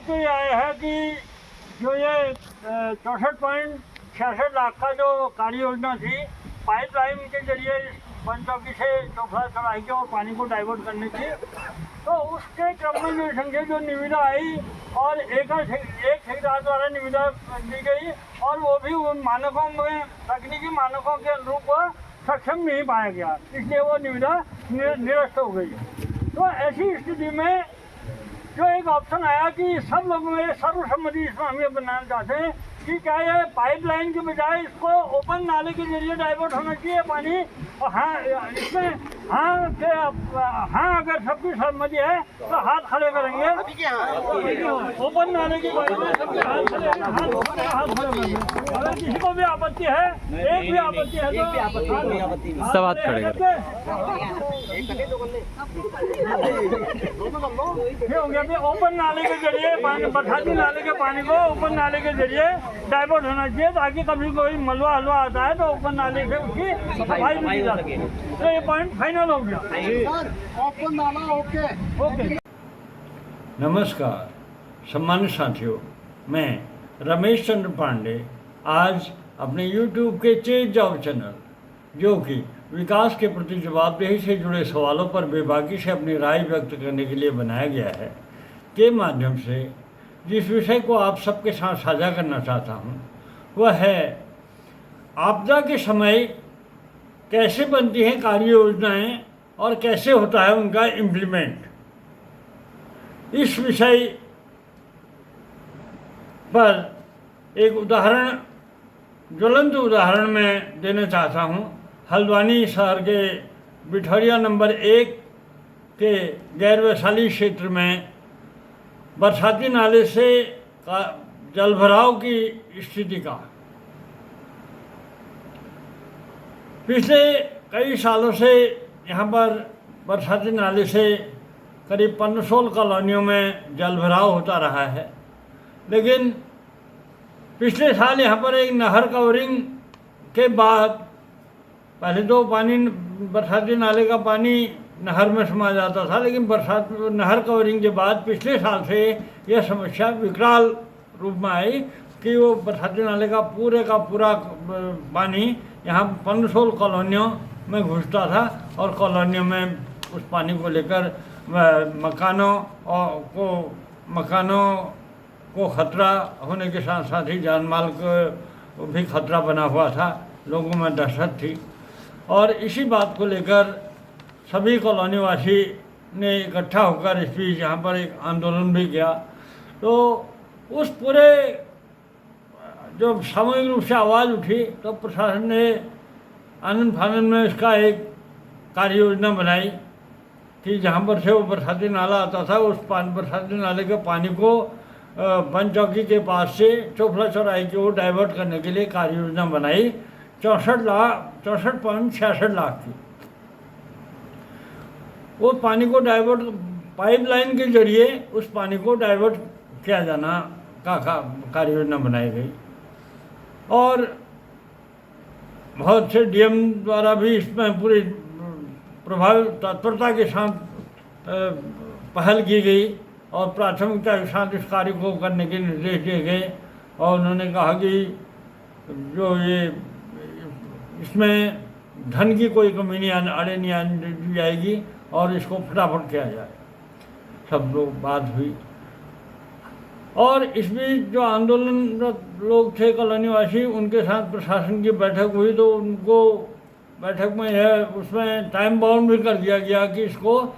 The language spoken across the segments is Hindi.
तो ये आया है कि जो ये 64.66 लाख का जो कार्य योजना थी पाइपलाइन के जरिए पंचौकी से चोपड़ा चढ़ाई के और पानी को डाइवर्ट करने की, तो उसके क्रम में जो संख्या जो निविदा आई और एक ठेकेदार द्वारा निविदा दी गई और वो भी उन मानकों में तकनीकी मानकों के अनुरूप सक्षम नहीं पाया गया, इसलिए वो निविदा निरस्त हो गई। तो ऐसी स्थिति में जो एक ऑप्शन आया कि सब लोगों में सर्वसम्मति इसमें हम ये बनाना चाहते हैं कि क्या ये पाइपलाइन के बजाय इसको ओपन नाले के जरिए डाइवर्ट होना चाहिए पानी, और हाँ इसमें हाँ अगर सबकी सहमति है तो हाथ खड़े करेंगे। ओपन नाले के बारे में सबके हाथ खड़े करेंगे। अगर किसी को भी आपत्ति है, एक भी आपत्ति है तो सब हाथ खड़े करें। हो गया ओपन नाले के जरिए बरसाती नाले के पानी को ओपन नाले के जरिए डाइवर्ट होना चाहिए, ताकि कभी कोई मलबा हलवा आता है तो ओपन नाले से उसकी सफाई की जा सके। तो ये पॉइंट फाइनल हो गया। ओपन नाला ओके। नमस्कार सम्मानित साथियों, मैं रमेश चंद्र पांडे आज अपने YouTube के चेंज जाओ चैनल, जो कि विकास के प्रति जवाबदेही से जुड़े सवालों पर बेबाकी से अपनी राय व्यक्त करने के लिए बनाया गया है, के माध्यम से जिस विषय को आप सबके साथ साझा करना चाहता हूँ वह है आपदा के समय कैसे बनती हैं कार्य योजनाएँ और कैसे होता है उनका इम्प्लीमेंट। इस विषय पर एक उदाहरण, ज्वलंत उदाहरण मैं देना चाहता हूँ। हल्द्वानी शहर के बिठौरिया नंबर 1 के गैर वैशाली क्षेत्र में बरसाती नाले से जल भराव की स्थिति का पिछले कई सालों से यहाँ पर बरसाती नाले से करीब 15 कॉलोनियों में जल भराव होता रहा है, लेकिन पिछले साल यहाँ पर एक नहर कवरिंग के बाद पहले तो बरसाती नाले का पानी नहर में समा जाता था, लेकिन नहर कवरिंग के बाद पिछले साल से यह समस्या विकराल रूप में आई कि वो बरसाती नाले का पूरा पानी यहाँ 15 कॉलोनियों में घुसता था और कॉलोनियों में उस पानी को लेकर मकानों को खतरा होने के साथ साथ ही जान माल को भी खतरा बना हुआ था। लोगों में दहशत थी और इसी बात को लेकर सभी कॉलोनी वासी ने इकट्ठा होकर इस बीच यहाँ पर एक आंदोलन भी किया। तो उस पूरे जो सामूहिक रूप से आवाज़ उठी तो प्रशासन ने आनंद फानंद में इसका एक कार्य योजना बनाई कि जहाँ पर से वो बरसाती नाला आता था उस बरसाती नाले के पानी को पंचौकी के पास से चोपड़ा चौराहे की ओर डाइवर्ट करने के लिए कार्य योजना बनाई 64.66 लाख की। वो पानी को डाइवर्ट पाइपलाइन के जरिए उस पानी को डाइवर्ट किया जाना का कार्य योजना बनाई गई और बहुत से डीएम द्वारा भी इसमें पूरी प्रभावी तत्परता के साथ पहल की गई और प्राथमिकता के साथ इस कार्य को करने के निर्देश दिए गए और उन्होंने कहा कि जो ये इसमें धन की कोई कमी नहीं आने जाएगी और इसको फटाफट किया जाए। सब लोग बात हुई और इस बीच जो आंदोलनरत लोग थे कॉलोनीवासी, उनके साथ प्रशासन की बैठक हुई तो उनको बैठक में यह उसमें टाइम बाउंड भी कर दिया गया कि इसको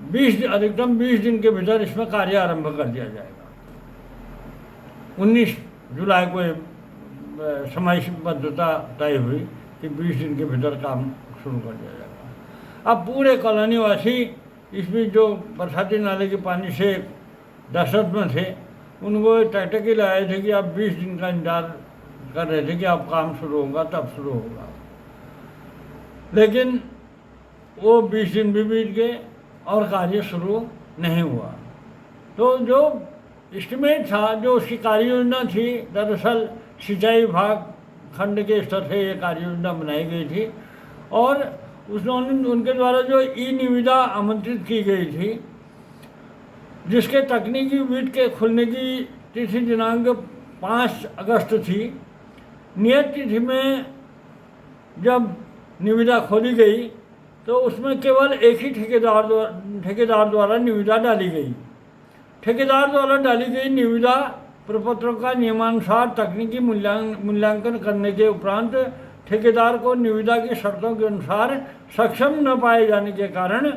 अधिकतम 20 दिन के भीतर इसमें कार्य आरंभ कर दिया जाएगा। 19 जुलाई को समयबद्धता तय हुई कि 20 दिन के भीतर काम शुरू कर दिया जाएगा। अब पूरे कॉलोनीवासी इस बीच जो बरसाती नाले के पानी से दहशत में थे, उनको टकटकी लगाए थे कि आप 20 दिन का इंतजार कर रहे थे कि अब काम शुरू होगा तब शुरू होगा, लेकिन वो 20 दिन भी बीत गए और कार्य शुरू नहीं हुआ। तो जो एस्टिमेट था, जो उसकी कार्य योजना थी, दरअसल सिंचाई विभाग खंड के स्तर से ये कार्य योजना बनाई गई थी और उन्होंने उनके द्वारा जो ई निविदा आमंत्रित की गई थी, जिसके तकनीकी यूनिट के खुलने की तिथि दिनांक 5 अगस्त थी। नियत तिथि में जब निविदा खोली गई तो उसमें केवल एक ही ठेकेदार द्वारा निविदा डाली गई। ठेकेदार द्वारा डाली गई निविदा प्रपत्रों का नियमानुसार तकनीकी मूल्यांकन करने के उपरांत ठेकेदार को निविदा की शर्तों के अनुसार सक्षम न पाए जाने के कारण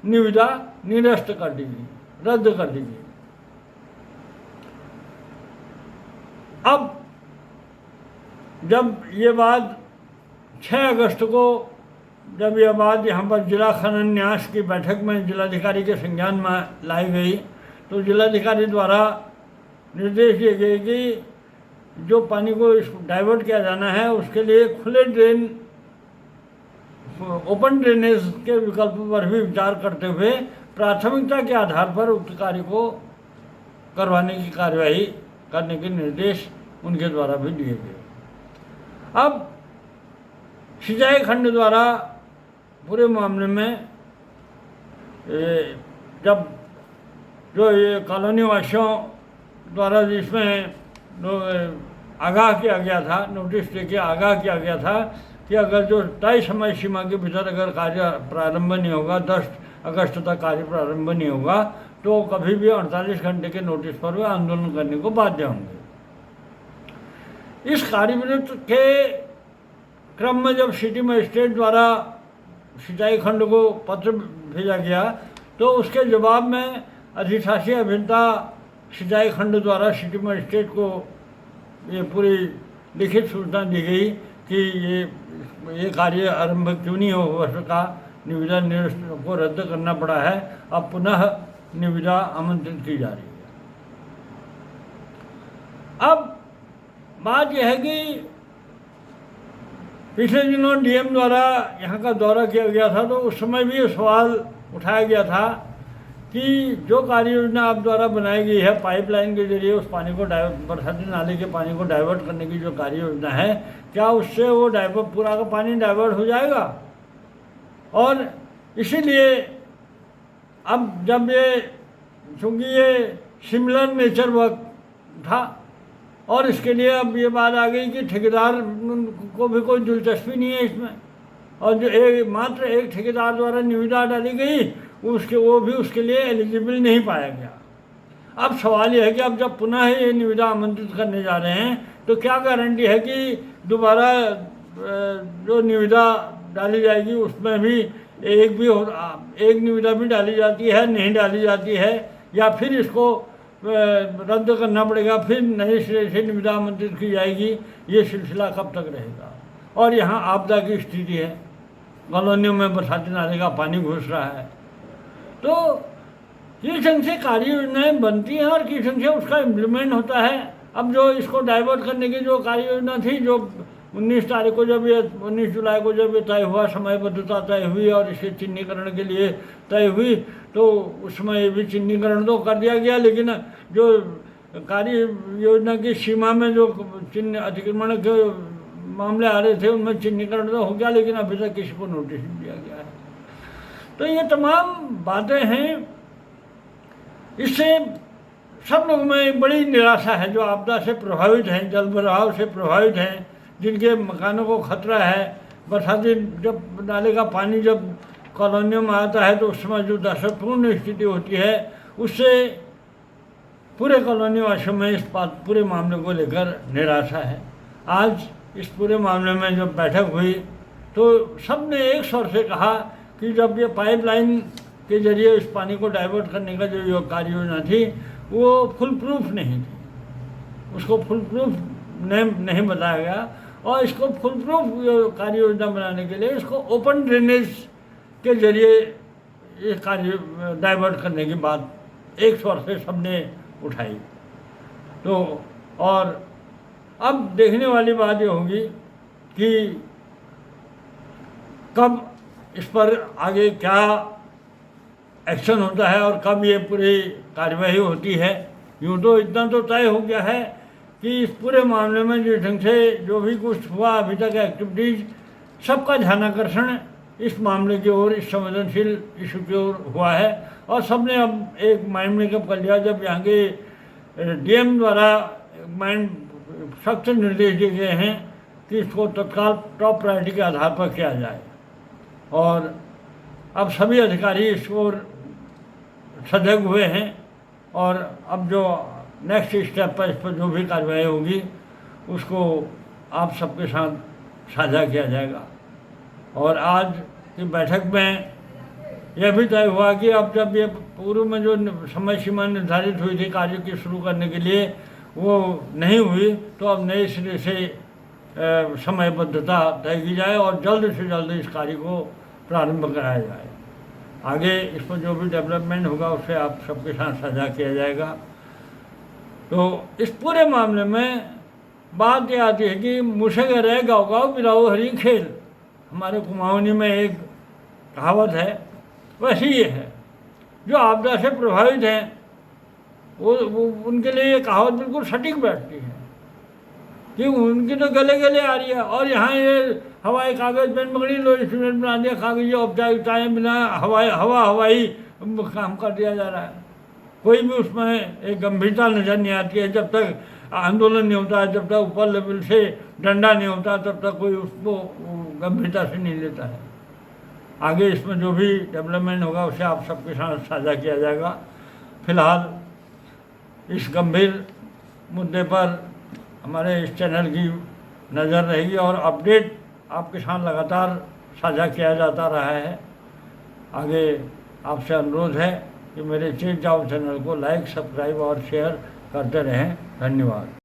निविदा निरस्त कर दी गई, रद्द कर दी गई। अब जब ये बात 6 अगस्त को जब यह बात यहाँ पर जिला खनन न्यास की बैठक में जिलाधिकारी के संज्ञान में लाई गई तो जिलाधिकारी द्वारा निर्देश दिए गए कि जो पानी को डाइवर्ट किया जाना है उसके लिए खुले ड्रेन, ओपन ड्रेनेज के विकल्प पर भी विचार करते हुए प्राथमिकता के आधार पर उक्त कार्य को करवाने की कार्यवाही करने के निर्देश उनके द्वारा भी दिए गए। अब सिंचाई खंड द्वारा पूरे मामले में जब जो ये कॉलोनी वासियों द्वारा जिसमें आगाह किया गया था, नोटिस देके आगाह किया गया था कि अगर जो तय समय सीमा के भीतर अगर कार्य प्रारंभ नहीं होगा, 10 अगस्त तक कार्य प्रारंभ नहीं होगा तो कभी भी 48 घंटे के नोटिस पर वे आंदोलन करने को बाध्य होंगे। इस कार्यविरोध के क्रम में जब सिटी मजिस्ट्रेट द्वारा सिंचाई खंड को पत्र भेजा गया तो उसके जवाब में अधिशासी अभियंता सिंचाई खंड द्वारा सिटी मजिस्ट्रेट को ये पूरी लिखित सूचना दी गई कि ये कार्य आरंभ क्यों नहीं हो सका, निविदा निरस्त को रद्द करना पड़ा है, अब पुनः निविदा आमंत्रित की जा रही है। अब बात यह है कि पिछले दिनों डीएम द्वारा यहाँ का दौरा किया गया था तो उस समय भी ये सवाल उठाया गया था कि जो कार्य योजना आप द्वारा बनाई गई है पाइपलाइन के जरिए उस पानी को बरसाती नाले के पानी को डाइवर्ट करने की जो कार्य योजना है, क्या उससे वो पूरा का पानी डाइवर्ट हो जाएगा? और इसीलिए अब जब चूँकि ये सिमिलर नेचर वर्क था और इसके लिए अब ये बात आ गई कि ठेकेदार को भी कोई दिलचस्पी नहीं है इसमें, और जो मात्र एक ठेकेदार द्वारा निविदा डाली गई वो भी उसके लिए एलिजिबल नहीं पाया गया। अब सवाल यह है कि अब जब पुनः ये निविदा आमंत्रित करने जा रहे हैं तो क्या गारंटी है कि दोबारा जो निविदा डाली जाएगी उसमें भी एक निविदा भी डाली जाती है, नहीं डाली जाती है, या फिर इसको रद्द करना पड़ेगा, फिर नए सिरे से निविदा आमंत्रित की जाएगी। ये सिलसिला कब तक रहेगा? और यहाँ आपदा की स्थिति है, कॉलोनियों में बरसाती नाले का पानी घुस रहा है, तो किस ढंग से कार्य योजनाएँ बनती हैं और किस ढंग से उसका इम्प्लीमेंट होता है। अब जो इसको डाइवर्ट करने की जो कार्य योजना थी, जो 19 तारीख को जब ये 19 जुलाई को जब ये तय हुआ, समयबद्धता तय हुई और इसके चिन्हीकरण के लिए तय हुई, तो उस समय भी चिन्हीकरण तो कर दिया गया, लेकिन जो कार्य योजना की सीमा में जो चिन्ह अतिक्रमण के मामले आ रहे थे उनमें चिन्हीकरण तो हो गया, लेकिन अभी तक किसी को नोटिस नहीं दिया गया है। तो ये तमाम बातें हैं, इससे सब लोगों में एक बड़ी निराशा है जो आपदा से प्रभावित हैं, जल भराव से प्रभावित हैं, जिनके मकानों को खतरा है। बरसाती जब नाले का पानी जब कॉलोनियों में आता है तो उस समय जो दहशतपूर्ण स्थिति होती है उससे पूरे कॉलोनी वासियों में इस पूरे मामले को लेकर निराशा है। आज इस पूरे मामले में जब बैठक हुई तो सब ने एक स्वर से कहा कि जब ये पाइपलाइन के जरिए इस पानी को डाइवर्ट करने का जो कार्य योजना थी वो फुल प्रूफ नहीं थी, उसको फुल प्रूफ नहीं बताया गया, और इसको फुल प्रूफ कार्य योजना बनाने के लिए इसको ओपन ड्रेनेज के जरिए ये कार्य डाइवर्ट करने की बात एक स्वर से सबने उठाई। तो और अब देखने वाली बात ये होगी कि कब इस पर आगे क्या एक्शन होता है और कब ये पूरी कार्यवाही होती है। यूँ तो इतना तो तय हो गया है कि इस पूरे मामले में जिस ढंग से जो भी कुछ हुआ अभी तक एक्टिविटीज़, सबका ध्यानाकर्षण इस मामले की ओर, इस संवेदनशील इशू की ओर हुआ है और सबने अब एक माइंड मेकअप कर लिया। जब यहाँ के डीएम द्वारा माइंड सख्त निर्देश दिए गए हैं कि इसको तत्काल टॉप प्रायोरिटी के आधार पर किया जाए और अब सभी अधिकारी इस ओर सजग हुए हैं और अब जो नेक्स्ट स्टेप पर इस पर जो भी कार्रवाई होगी उसको आप सबके साथ साझा किया जाएगा। और आज की बैठक में यह भी तय हुआ कि अब जब ये पूर्व में जो समय सीमा निर्धारित हुई थी कार्य की शुरू करने के लिए वो नहीं हुई, तो अब नए सिरे से समयबद्धता तय की जाए और जल्द से जल्द इस कार्य को प्रारंभ कराया जाए। आगे इस पर जो भी डेवलपमेंट होगा उसे आप सबके साथ साझा किया जाएगा। तो इस पूरे मामले में बात यह आती है कि मुझे रहे गाँव गाँव बिराओ हरी खेल, हमारे कुमाऊनी में एक कहावत है, वैसी ये है। जो आपदा से प्रभावित हैं वो उनके लिए ये कहावत बिल्कुल सटीक बैठती है कि उनकी तो गले गले आ रही है और यहाँ ये हवाई कागज़ पेन पकड़ी लो इंस्ट्रूमेंट बना दिया, कागजी औपचारिकताएँ बिना हवाई काम कर दिया जा रहा है। कोई भी उसमें एक गंभीरता नज़र नहीं आती है। जब तक आंदोलन नहीं होता है, जब तक ऊपर लेवल से डंडा नहीं होता, तब तक कोई उसको गंभीरता से नहीं लेता है। आगे इसमें जो भी डेवलपमेंट होगा उसे आप सबके साथ साझा किया जाएगा। फिलहाल इस गंभीर मुद्दे पर हमारे इस चैनल की नज़र रहेगी और अपडेट आपके साथ लगातार साझा किया जाता रहा है। आगे आपसे अनुरोध है कि मेरे चेंज जाओ चैनल को लाइक, सब्सक्राइब और शेयर करते रहें। धन्यवाद।